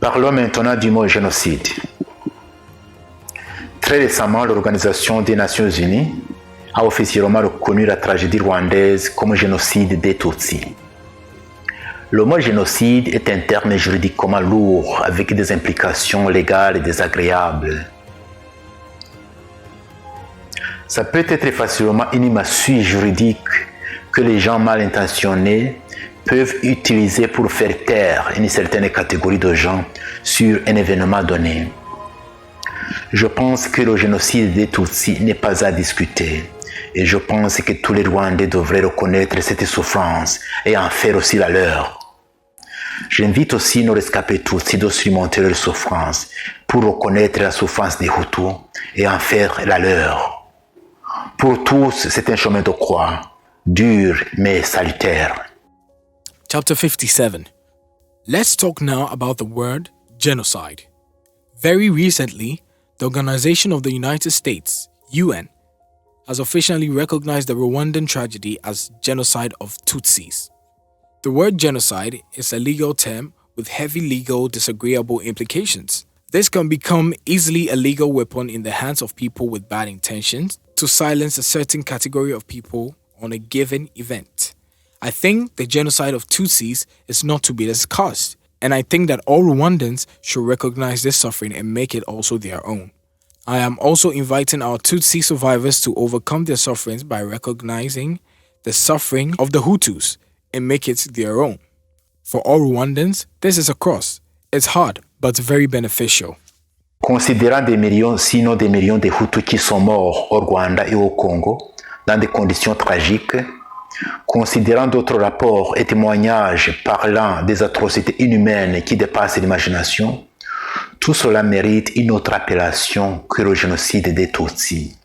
Parlons maintenant du mot génocide. Très récemment, l'Organisation des Nations Unies a officiellement reconnu la tragédie rwandaise comme génocide des Tutsis. Le mot génocide est un terme juridiquement lourd avec des implications légales désagréables. Ça peut être facilement une massue juridique que les gens mal intentionnés peuvent utiliser pour faire taire une certaine catégorie de gens sur un événement donné. Je pense que le génocide des Tutsis n'est pas à discuter et je pense que tous les Rwandais devraient reconnaître cette souffrance et en faire aussi la leur. J'invite aussi nos rescapés Tutsis de surmonter leur souffrance pour reconnaître la souffrance des Hutus et en faire la leur. Pour tous, c'est un chemin de croix, dur mais salutaire. Chapter 57. Let's talk now about the word genocide. Very recently, the Organization of the United States, UN, has officially recognized the Rwandan tragedy as genocide of Tutsis. The word genocide is a legal term with heavy legal disagreeable implications. This can become easily a legal weapon in the hands of people with bad intentions to silence a certain category of people on a given event. I think the genocide of Tutsis is not to be discussed, and I think that all Rwandans should recognize this suffering and make it also their own. I am also inviting our Tutsi survivors to overcome their sufferings by recognizing the suffering of the Hutus and make it their own. For all Rwandans, this is a cross. It's hard, but very beneficial. Considérant des millions, sinon des millions de Hutus qui sont morts au Rwanda et au Congo, dans des conditions tragiques, considérant d'autres rapports et témoignages parlant des atrocités inhumaines qui dépassent l'imagination, tout cela mérite une autre appellation que le génocide des Tutsis.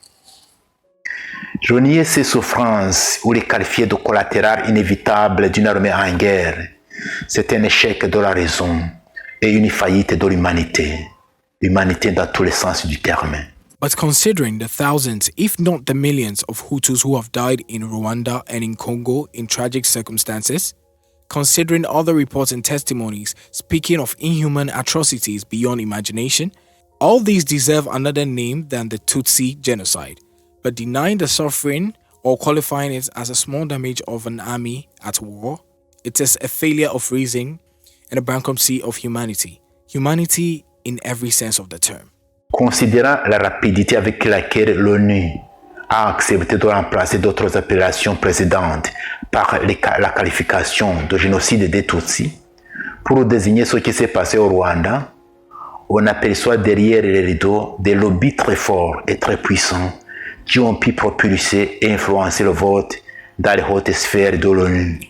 Renier ces souffrances ou les qualifier de collatéral inévitable d'une armée en guerre, c'est un échec de la raison et une faillite de l'humanité. L'humanité dans tous les sens du terme. But considering the thousands, if not the millions, of Hutus who have died in Rwanda and in Congo in tragic circumstances, considering other reports and testimonies speaking of inhuman atrocities beyond imagination, all these deserve another name than the Tutsi genocide. But denying the suffering or qualifying it as a small damage of an army at war, it is a failure of reason and a bankruptcy of humanity. Humanity in every sense of the term. Considérant la rapidité avec laquelle l'ONU a accepté de remplacer d'autres appellations précédentes par la qualification de génocide des Tutsis, pour désigner ce qui s'est passé au Rwanda, on aperçoit derrière les rideaux des lobbies très forts et très puissants qui ont pu propulser et influencer le vote dans les hautes sphères de l'ONU.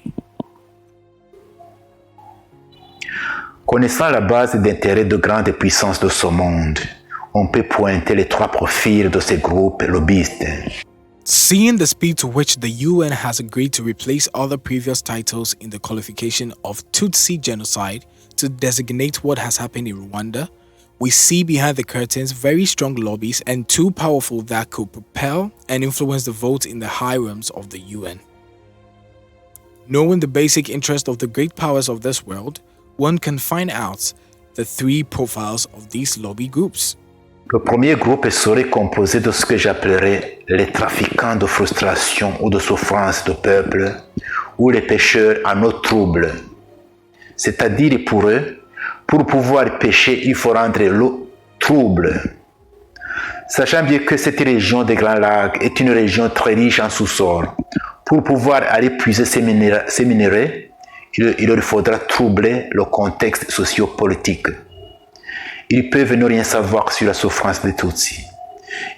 Connaissant la base d'intérêt de grandes puissances de ce monde, on peut pointer les trois profils de ces groupes lobbyistes. Seeing the speed to which the UN has agreed to replace other previous titles in the qualification of Tutsi genocide to designate what has happened in Rwanda, we see behind the curtains very strong lobbies and too powerful that could propel and influence the vote in the high realms of the UN. Knowing the basic interest of the great powers of this world, one can find out the three profiles of these lobby groups. Le premier groupe serait composé de ce que j'appellerais les trafiquants de frustration ou de souffrance de peuple ou les pêcheurs en eau trouble. C'est-à-dire pour eux, pour pouvoir pêcher, il faut rendre l'eau trouble. Sachant bien que cette région des Grands Lacs est une région très riche en sous-sol, pour pouvoir aller puiser ces minéraux, il leur faudra troubler le contexte socio-politique. Ils peuvent ne rien savoir sur la souffrance des Tutsis.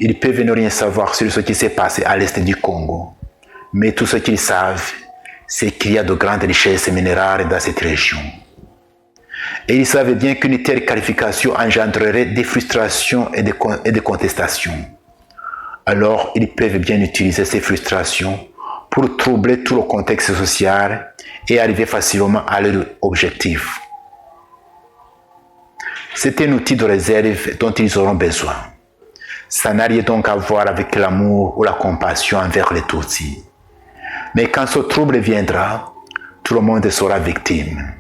Ils peuvent ne rien savoir sur ce qui s'est passé à l'est du Congo. Mais tout ce qu'ils savent, c'est qu'il y a de grandes richesses minérales dans cette région. Et ils savent bien qu'une telle qualification engendrerait des frustrations et des contestations. Alors, ils peuvent bien utiliser ces frustrations pour troubler tout le contexte social et arriver facilement à leur objectif. C'est un outil de réserve dont ils auront besoin. Ça n'a rien donc à voir avec l'amour ou la compassion envers les Tutsis. Mais quand ce trouble viendra, tout le monde sera victime.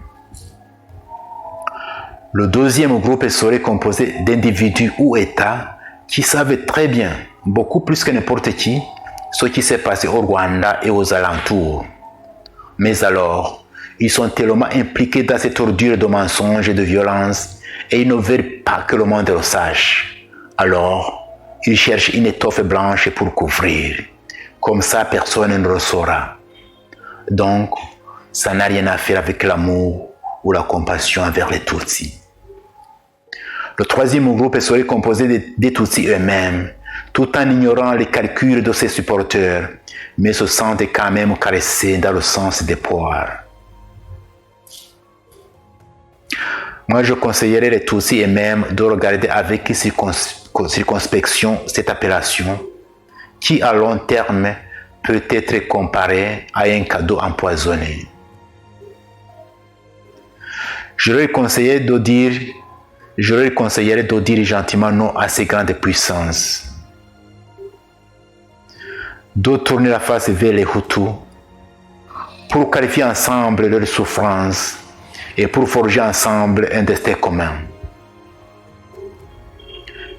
Le deuxième groupe serait composé d'individus ou États qui savent très bien, beaucoup plus que n'importe qui, ce qui s'est passé au Rwanda et aux alentours. Mais alors, ils sont tellement impliqués dans cette ordure de mensonges et de violence et ils ne veulent pas que le monde le sache. Alors, ils cherchent une étoffe blanche pour couvrir. Comme ça, personne ne le saura. Donc, ça n'a rien à faire avec l'amour ou la compassion envers les Tutsis. Le troisième groupe serait composé des Tutsis eux-mêmes, tout en ignorant les calculs de ses supporters, mais se sentent quand même caressés dans le sens des poires. Moi, je conseillerais les Tutsis eux-mêmes de regarder avec circonspection cette appellation, qui à long terme peut être comparée à un cadeau empoisonné. Je leur conseillerais de dire gentiment non à ces grandes puissances, de tourner la face vers les Hutus pour qualifier ensemble leurs souffrances et pour forger ensemble un destin commun.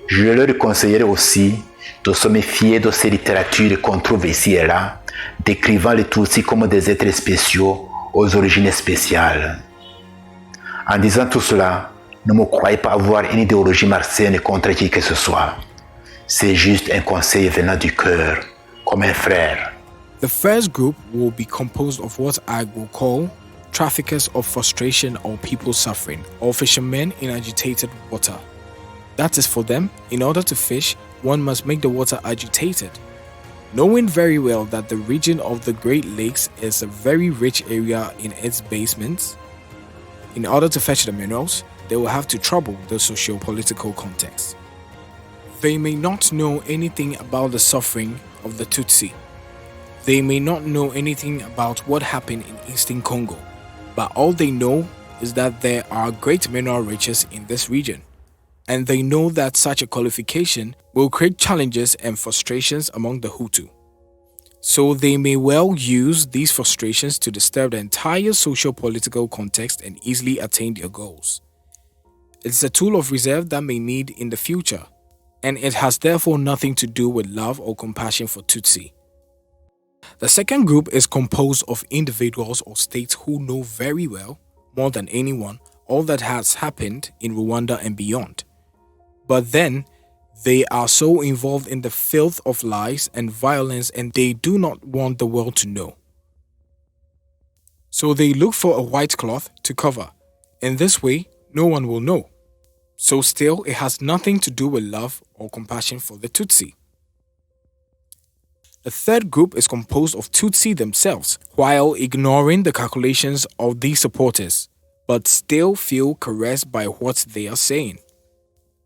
Je leur conseillerais aussi de se méfier de ces littératures qu'on trouve ici et là, décrivant les Tutsis comme des êtres spéciaux aux origines spéciales. En disant tout cela, ne me croyez pas avoir une idéologie martienne contre qui que ce soit. C'est juste un conseil venant du cœur, comme un frère. The first group will be composed of what I will call traffickers of frustration or people suffering, or fishermen in agitated water. That is for them, in order to fish, one must make the water agitated. Knowing very well that the region of the Great Lakes is a very rich area in its basements, in order to fetch the minerals, they will have to trouble the socio-political context. They may not know anything about the suffering of the Tutsi. They may not know anything about what happened in Eastern Congo, but all they know is that there are great mineral riches in this region. And they know that such a qualification will create challenges and frustrations among the Hutu. So they may well use these frustrations to disturb the entire socio-political context and easily attain their goals. It's a tool of reserve that may need in the future, and it has therefore nothing to do with love or compassion for Tutsi. The second group is composed of individuals or states who know very well, more than anyone, all that has happened in Rwanda and beyond. But then, they are so involved in the filth of lies and violence and they do not want the world to know. So they look for a white cloth to cover. In this way, no one will know. So still, it has nothing to do with love or compassion for the Tutsi. The third group is composed of Tutsi themselves, while ignoring the calculations of these supporters, but still feel caressed by what they are saying.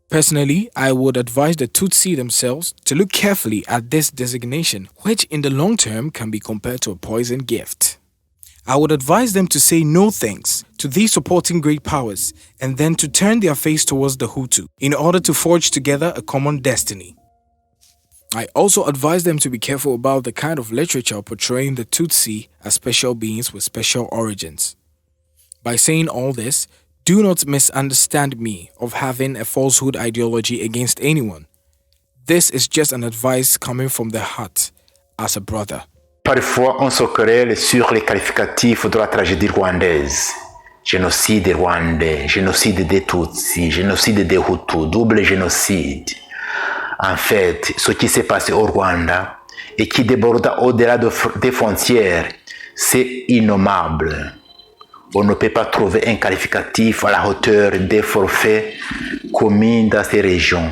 Personally, I would advise the Tutsi themselves to look carefully at this designation, which in the long term can be compared to a poison gift. I would advise them to say no thanks to these supporting great powers and then to turn their face towards the Hutu in order to forge together a common destiny. I also advise them to be careful about the kind of literature portraying the Tutsi as special beings with special origins. By saying all this, do not misunderstand me of having a falsehood ideology against anyone. This is just an advice coming from the heart, as a brother. Parfois, on se querelle sur les qualificatifs de la tragédie rwandaise. Génocide rwandais, génocide des Tutsis, génocide des Hutus, double génocide. En fait, ce qui s'est passé au Rwanda et qui déborda au-delà des frontières, c'est innommable. On ne peut pas trouver un qualificatif à la hauteur des forfaits commis dans ces régions.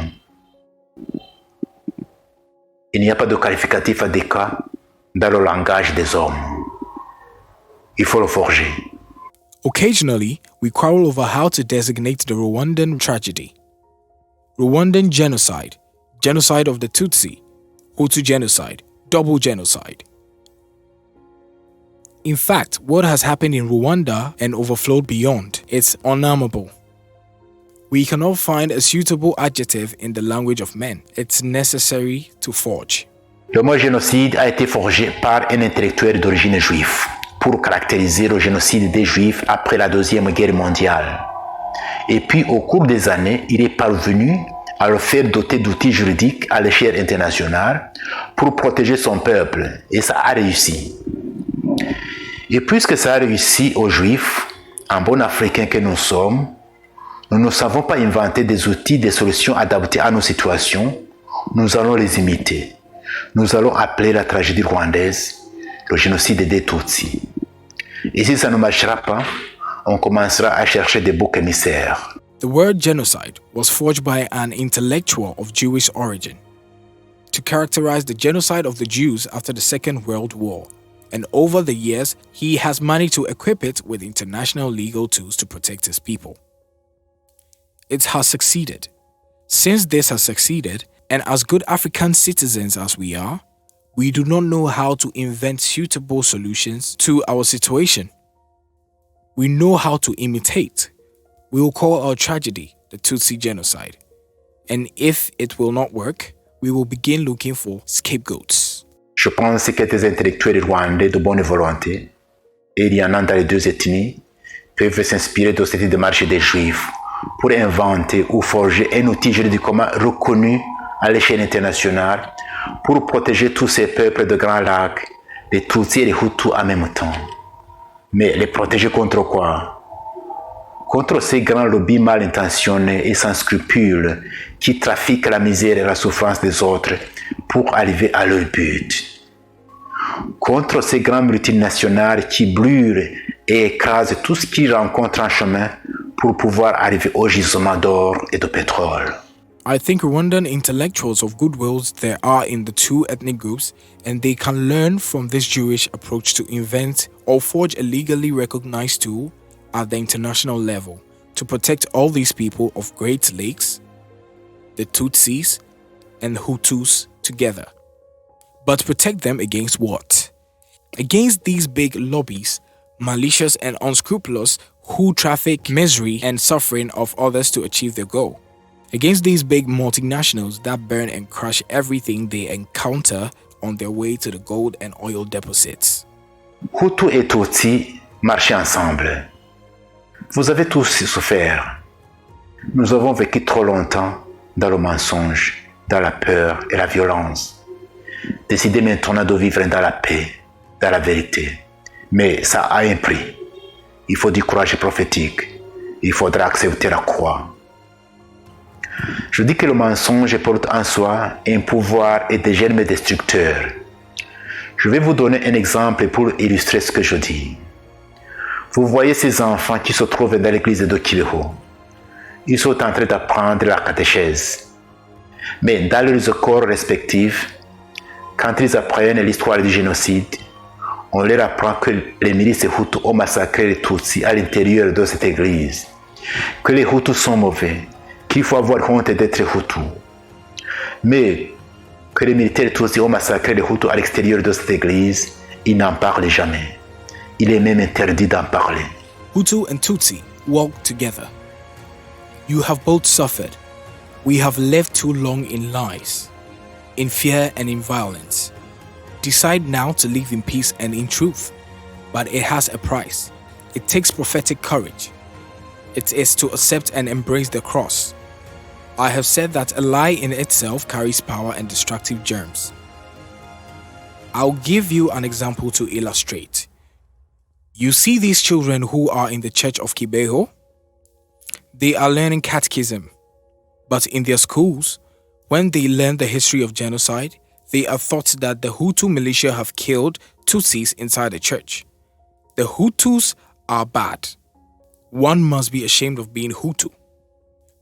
Il n'y a pas de qualificatif adéquat dans le langage des hommes. Il faut le forger. Occasionally, we quarrel over how to designate the Rwandan tragedy. Rwandan genocide, genocide of the Tutsi, Hutu genocide, double genocide. In fact, what has happened in Rwanda and overflowed beyond is unnameable. We cannot find a suitable adjective in the language of men. It's necessary to forge. Le mot génocide a été forgé par un intellectuel d'origine juive pour caractériser le génocide des Juifs après la Deuxième Guerre mondiale. Et puis, au cours des années, il est parvenu à le faire doter d'outils juridiques à l'échelle internationale pour protéger son peuple. Et ça a réussi. Et puisque ça a réussi aux Juifs, en bon Africain que nous sommes, nous ne savons pas inventer des outils, des solutions adaptées à nos situations. Nous allons les imiter. Nous allons appeler la tragédie rwandaise le génocide des Tutsis. Et si ça ne marchera pas, on commencera à chercher des boucs émissaires. The word genocide was forged by an intellectual of Jewish origin to characterize the genocide of the Jews after the Second World War. And over the years, he has managed to equip it with international legal tools to protect his people. It has succeeded. Since this has succeeded, and as good African citizens as we are, we do not know how to invent suitable solutions to our situation. We know how to imitate. We will call our tragedy the Tutsi genocide. And if it will not work, we will begin looking for scapegoats. Je pense que des intellectuels rwandais de bonne volonté, et il y en a dans les deux ethnies, peuvent s'inspirer de cette démarche des Juifs pour inventer ou forger un outil juridiquement reconnu à l'échelle internationale pour protéger tous ces peuples de Grand Lac, les Tutsis et les Hutus en même temps. Mais les protéger contre quoi? Contre ces grands lobbies mal intentionnés et sans scrupules qui trafiquent la misère et la souffrance des autres pour arriver à leur but. Contre ces grandes multinationales qui brûlent et écrasent tout ce qu'ils rencontrent en chemin pour pouvoir arriver au gisement d'or et de pétrole. I think Rwandan intellectuals of goodwills there are in the two ethnic groups, and they can learn from this Jewish approach to invent or forge a legally recognized tool at the international level to protect all these people of Great Lakes, the Tutsis and Hutus together. But protect them against what? Against these big lobbies, malicious and unscrupulous, who traffic misery and suffering of others to achieve their goal. Against these big multinationals that burn and crush everything they encounter on their way to the gold and oil deposits. Hutu et Tutsi marchaient ensemble. Vous avez tous souffert. Nous avons vécu trop longtemps dans le mensonge, dans la peur et la violence. Décidez maintenant de vivre dans la paix, dans la vérité. Mais ça a un prix. Il faut du courage prophétique. Il faudra accepter la croix. Je dis que le mensonge porte en soi un pouvoir et des germes destructeurs. Je vais vous donner un exemple pour illustrer ce que je dis. Vous voyez ces enfants qui se trouvent dans l'église de Kibeho. Ils sont en train d'apprendre la catéchèse. Mais dans leurs corps respectifs, quand ils apprennent l'histoire du génocide, on leur apprend que les milices Hutus ont massacré les Tutsis à l'intérieur de cette église, que les Hutus sont mauvais, qu'il faut avoir honte d'être Hutu. Mais que les militaires Tutsis ont massacré les Hutus à l'extérieur de cette église, ils n'en parlent jamais. Il est même interdit d'en parler. Hutu and Tutsi walk together. You have both suffered. We have lived too long in lies, in fear and in violence. Decide now to live in peace and in truth. But it has a price. It takes prophetic courage. It is to accept and embrace the cross. I have said that a lie in itself carries power and destructive germs. I'll give you an example to illustrate. You see these children who are in the church of Kibeho? They are learning catechism. But in their schools, when they learn the history of genocide, they are taught that the Hutu militia have killed Tutsis inside the church. The Hutus are bad. One must be ashamed of being Hutu.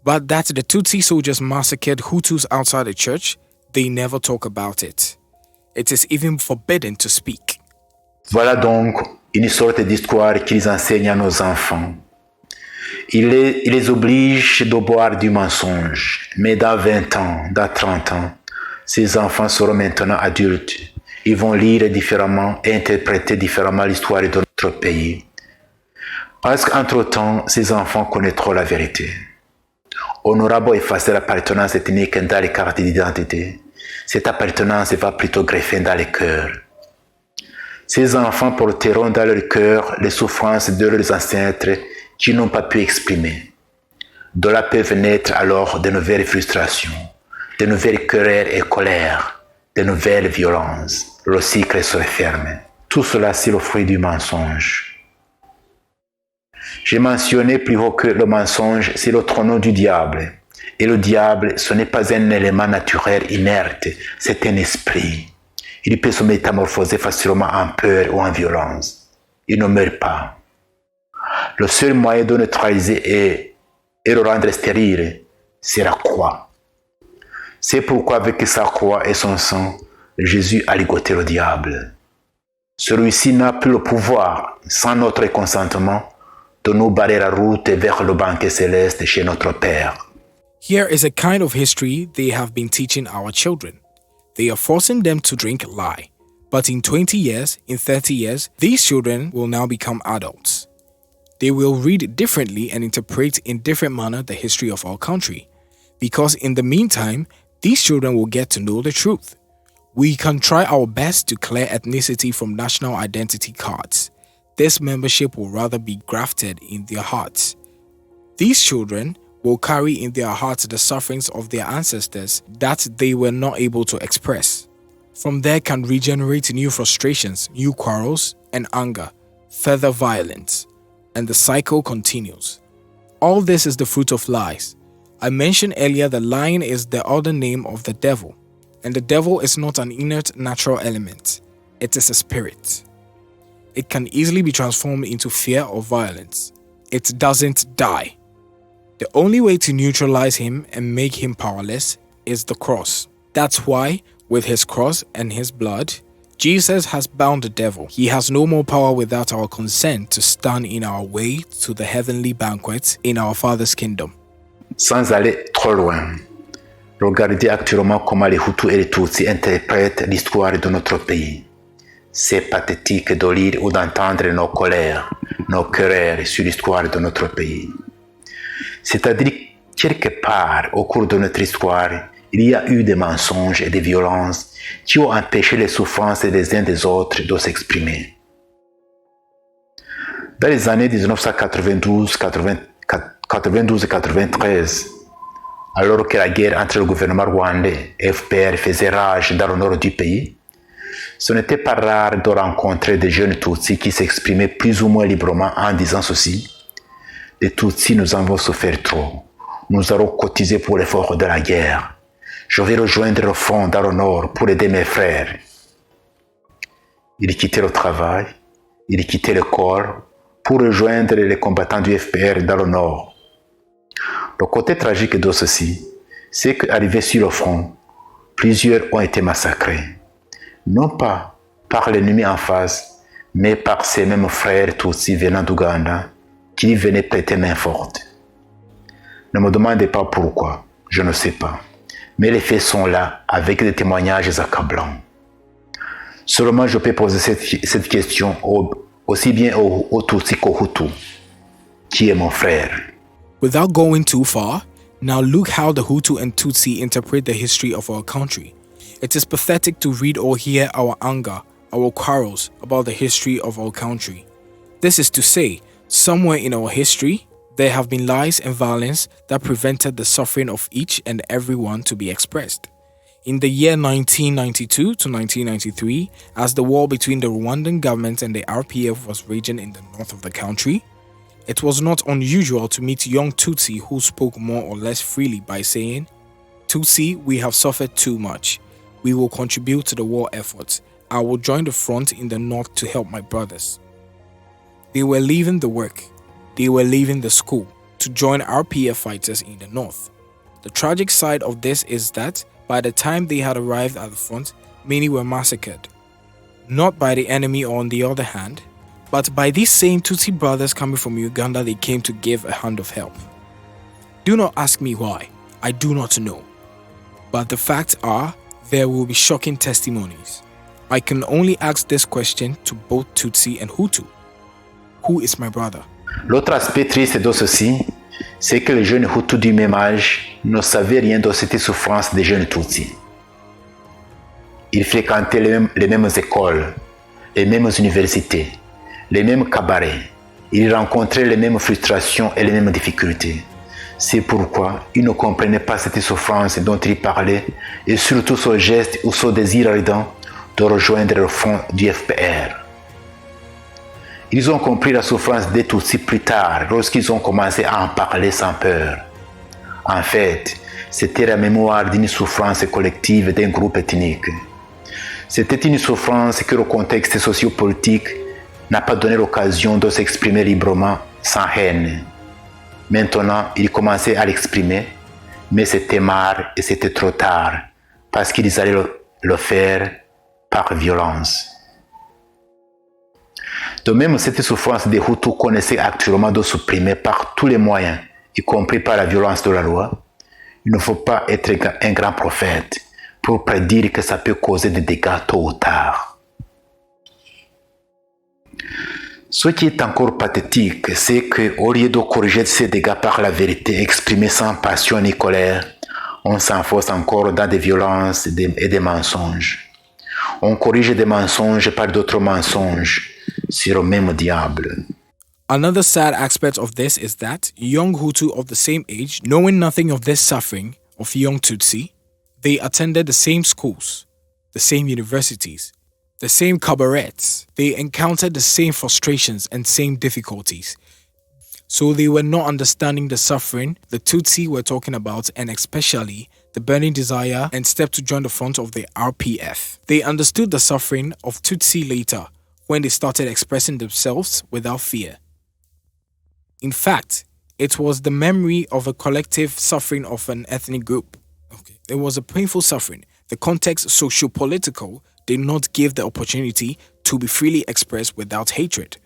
But that the Tutsi soldiers massacred Hutus outside the church, they never talk about it. It is even forbidden to speak. Voilà donc une sorte d'histoire qu'ils enseignent à nos enfants. Il les oblige de boire du mensonge. Mais dans 20 ans, dans 30 ans, ces enfants seront maintenant adultes. Ils vont lire différemment et interpréter différemment l'histoire de notre pays. Parce qu'entre-temps, ces enfants connaîtront la vérité. On aura beau effacer l'appartenance ethnique dans les cartes d'identité, cette appartenance va plutôt greffer dans les cœurs. Ces enfants porteront dans leur cœur les souffrances de leurs ancêtres qui n'ont pas pu exprimer. De là peuvent naître alors de nouvelles frustrations, de nouvelles querelles et colères, de nouvelles violences. Le cycle se referme. Tout cela, c'est le fruit du mensonge. J'ai mentionné plus haut que le mensonge, c'est le trône du diable. Et le diable, ce n'est pas un élément naturel inerte, c'est un esprit. Il peut se métamorphoser facilement en peur ou en violence. Il ne meurt pas. Le seul moyen de neutraliser et le rendre stérile, c'est la croix. C'est pourquoi avec sa croix et son sang, Jésus a ligoté le diable. Celui-ci n'a plus le pouvoir, sans notre consentement, de nous barrer la route vers le banquet céleste chez notre Père. Here is a kind of history they have been teaching our children. They are forcing them to drink lie. But in 20 years, in 30 years, these children will now become adults. They will read differently and interpret in different manner the history of our country. Because in the meantime, these children will get to know the truth. We can try our best to clear ethnicity from national identity cards. This membership will rather be grafted in their hearts. These children will carry in their hearts the sufferings of their ancestors that they were not able to express. From there can regenerate new frustrations, new quarrels, and anger, further violence, and the cycle continues. All this is the fruit of lies. I mentioned earlier that lying is the other name of the devil. And the devil is not an inert natural element. It is a spirit. It can easily be transformed into fear or violence. It doesn't die. The only way to neutralize him and make him powerless is the cross. That's why, with his cross and his blood, Jesus has bound the devil. He has no more power without our consent to stand in our way to the heavenly banquet in our Father's kingdom. Sans aller trop loin, regardez actuellement comment les Hutus et les Tutsis interprètent l'histoire de notre pays. C'est pathétique de lire ou d'entendre nos colères, nos querelles sur l'histoire de notre pays. C'est-à-dire, quelque part, au cours de notre histoire, il y a eu des mensonges et des violences qui ont empêché les souffrances des uns des autres de s'exprimer. Dans les années 1992 et 93, alors que la guerre entre le gouvernement rwandais et FPR faisait rage dans le nord du pays, ce n'était pas rare de rencontrer des jeunes Tutsis qui s'exprimaient plus ou moins librement en disant ceci: les Tutsis, nous avons souffert trop. Nous allons cotiser pour l'effort de la guerre. Je vais rejoindre le front dans le nord pour aider mes frères. Ils quittaient le travail, ils quittaient l'école pour rejoindre les combattants du FPR dans le nord. Le côté tragique de ceci, c'est qu'arrivés sur le front, plusieurs ont été massacrés. Non pas par l'ennemi en face, mais par ses mêmes frères Tutsis venant d'Ouganda qui venaient prêter main forte. Ne me demandez pas pourquoi, je ne sais pas. Mais les faits sont là avec des témoignages accablants. Seulement je peux poser cette question aussi bien au Tutsi qu'au Hutu. Qui est mon frère? Without going too far, now look how the Hutu and Tutsi interpret the history of our country. It is pathetic to read or hear our anger, our quarrels about the history of our country. This is to say, somewhere in our history, there have been lies and violence that prevented the suffering of each and every one to be expressed. In the year 1992 to 1993, as the war between the Rwandan government and the RPF was raging in the north of the country, it was not unusual to meet young Tutsi who spoke more or less freely by saying, "Tutsi, we have suffered too much. We will contribute to the war effort. I will join the front in the north to help my brothers." They were leaving the work. They were leaving the school to join RPF fighters in the north. The tragic side of this is that by the time they had arrived at the front, many were massacred. Not by the enemy on the other hand, but by these same Tutsi brothers coming from Uganda they came to give a hand of help. Do not ask me why, I do not know. But the facts are, there will be shocking testimonies. I can only ask this question to both Tutsi and Hutu. Who is my brother? L'autre aspect triste de ceci, c'est que les jeunes Hutus du même âge ne savaient rien de cette souffrance des jeunes Tutsis. Ils fréquentaient les mêmes écoles, les mêmes universités, les mêmes cabarets. Ils rencontraient les mêmes frustrations et les mêmes difficultés. C'est pourquoi ils ne comprenaient pas cette souffrance dont il parlait et surtout ce geste ou ce désir ardent de rejoindre le front du FPR. Ils ont compris la souffrance des Tutsis plus tard lorsqu'ils ont commencé à en parler sans peur. En fait, c'était la mémoire d'une souffrance collective d'un groupe ethnique. C'était une souffrance que le contexte sociopolitique n'a pas donné l'occasion de s'exprimer librement sans haine. Maintenant, ils commençaient à l'exprimer, mais c'était marre et c'était trop tard, parce qu'ils allaient le faire par violence. De même, cette souffrance des Hutus qu'on essaie actuellement de supprimer par tous les moyens, y compris par la violence de la loi, il ne faut pas être un grand prophète pour prédire que ça peut causer des dégâts tôt ou tard. Ce qui est encore pathétique, c'est qu'au lieu de corriger ces dégâts par la vérité exprimée sans passion ni colère, on s'enfonce encore dans des violences et des mensonges. On corrige des mensonges par d'autres mensonges sur le même diable. Another sad aspect of this is that young Hutu of the same age, knowing nothing of this suffering of young Tutsi, they attended the same schools, the same universities, the same cabarets. They encountered the same frustrations and same difficulties. So they were not understanding the suffering the Tutsi were talking about, and especially the burning desire and step to join the front of the RPF. They understood the suffering of Tutsi later when they started expressing themselves without fear. In fact, it was the memory of a collective suffering of an ethnic group. It was a painful suffering. The context, socio-political, did not give the opportunity to be freely expressed without hatred.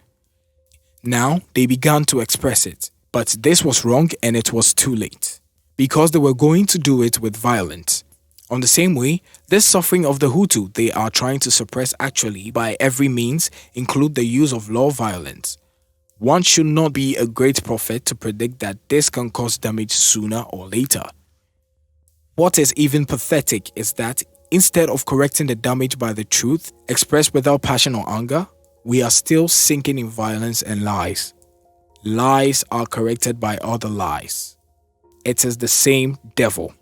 Now, they began to express it, but this was wrong and it was too late, because they were going to do it with violence. On the same way, this suffering of the Hutu they are trying to suppress actually by every means include the use of law violence. One should not be a great prophet to predict that this can cause damage sooner or later. What is even pathetic is that instead of correcting the damage by the truth, expressed without passion or anger, we are still sinking in violence and lies. Lies are corrected by other lies. It is the same devil.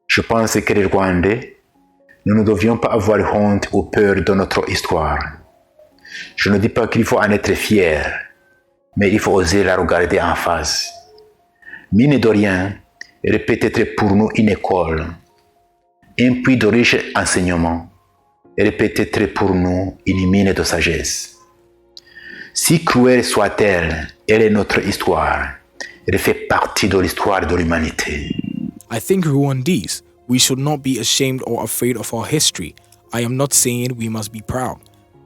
Je pense que les Rwandais, nous ne devions pas avoir honte ou peur de notre histoire. Je ne dis pas qu'il faut en être fier, mais il faut oser la regarder en face. Mine de rien, elle peut être pour nous une école, un puits de riches enseignements. Elle peut être pour nous une mine de sagesse. Si cruelle soit-elle, elle est notre histoire. Elle fait partie de l'histoire de l'humanité. I think Rwandese, we should not be ashamed or afraid of our history. I am not saying we must be proud,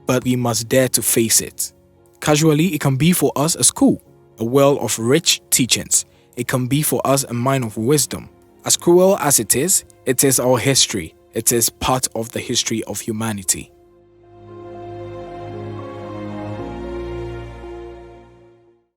but we must dare to face it. Casually, it can be for us a school, a well of rich teachings. It can be for us a mine of wisdom. As cruel as it is our history. It is part of the history of humanity.